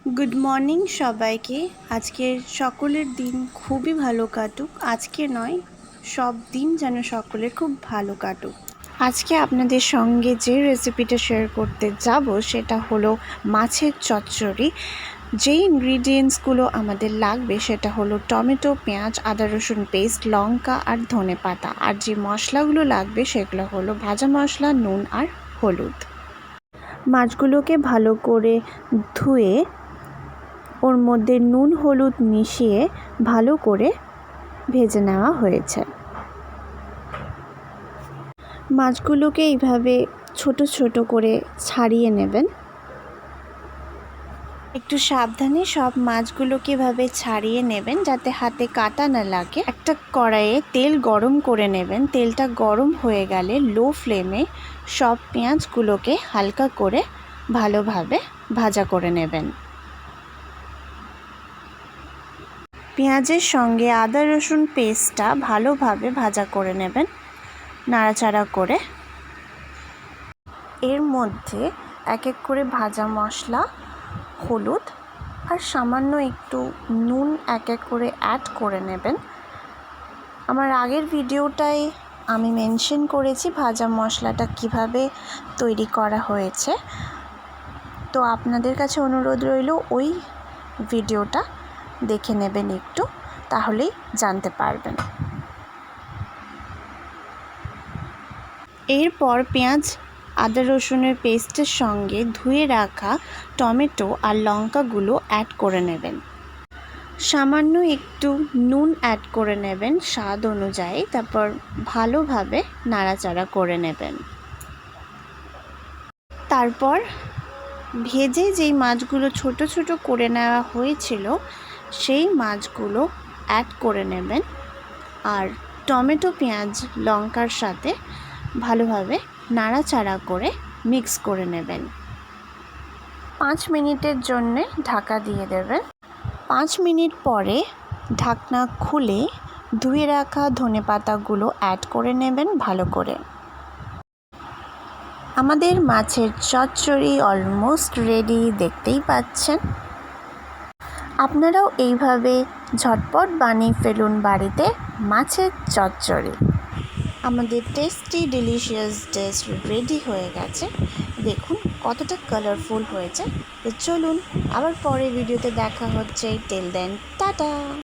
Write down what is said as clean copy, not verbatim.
Good morning সবাইকে। আজকের সকলের দিন খুবই ভালো কাটুক। আজকে নয়, সব দিন যেন সকলের খুব ভালো কাটুক। আজকে আপনাদের সঙ্গে যে রেসিপিটা শেয়ার করতে যাব সেটা হলো মাছের চচ্চড়ি। যেই ইনগ্রিডিয়েন্টসগুলো আমাদের লাগবে সেটা হলো টমেটো, পেঁয়াজ, আদা রসুন পেস্ট, লঙ্কা আর ধনেপাতা। আর যে মশলাগুলো লাগবে সেগুলো হলো ভাজা মশলা, নুন আর হলুদ। মাছগুলোকে ভালো করে ধুয়ে ওর মধ্যে নুন হলুদ মিশিয়ে ভালো করে ভেজে নেওয়া হয়েছে। মাছগুলোকে এইভাবে ছোট ছোট করে ছাড়িয়ে নেবেন। একটু সাবধানে সব মাছগুলোকে এভাবে ছাড়িয়ে নেবেন যাতে হাতে কাটা না লাগে। একটা কড়াইয়ে তেল গরম করে নেবেন। তেলটা গরম হয়ে গেলে লো ফ্লেমে সব পেঁয়াজগুলোকে হালকা করে ভালোভাবে ভাজা করে নেবেন। পেঁয়াজের সঙ্গে আদা রসুন পেস্টটা ভালোভাবে ভাজা করে নেবেন, নাড়াচাড়া করে। এর মধ্যে এক এক করে ভাজা মশলা, হলুদ আর সামান্য একটু নুন এক এক করে অ্যাড করে নেবেন। আমার আগের ভিডিওটায় আমি মেনশন করেছি ভাজা মশলাটা কিভাবে তৈরি করা হয়েছে, তো আপনাদের কাছে অনুরোধ রইল ওই ভিডিওটা দেখে নেবেন একটু, তাহলেই জানতে পারবেন। এরপর পেঁয়াজ আদা রসুনের পেস্টের সঙ্গে ধুয়ে রাখা টমেটো আর লঙ্কাগুলো অ্যাড করে নেবেন। সামান্য একটু নুন অ্যাড করে নেবেন স্বাদ অনুযায়ী। তারপর ভালোভাবে নাড়াচাড়া করে নেবেন। তারপর ভেজে যেই মাছগুলো ছোট ছোট করে নেওয়া হয়েছিল সেই মাছগুলো অ্যাড করে নেবেন আর টমেটো পেঁয়াজ লঙ্কার সাথে ভালোভাবে নাড়াচাড়া করে মিক্স করে নেবেন। 5 মিনিটের জন্যে ঢাকা দিয়ে দেবেন। 5 মিনিট পরে ঢাকনা খুলে ধুয়ে রাখা ধনেপাতাগুলো অ্যাড করে নেবেন ভালো করে। আমাদের মাছের চচ্চড়ি অলমোস্ট রেডি, দেখতেই পাচ্ছেন। আপনারাও এইভাবে ঝটপট বানিয়ে ফেলুন বাড়িতে মাছের চচ্চড়ি। আমাদের টেস্টি ডিলিশিয়াস ডিশ রেডি হয়ে গেছে। দেখুন কতটা কালারফুল হয়েছে। তো চলুন আবার পরের ভিডিওতে দেখা হচ্ছে। Till then tata.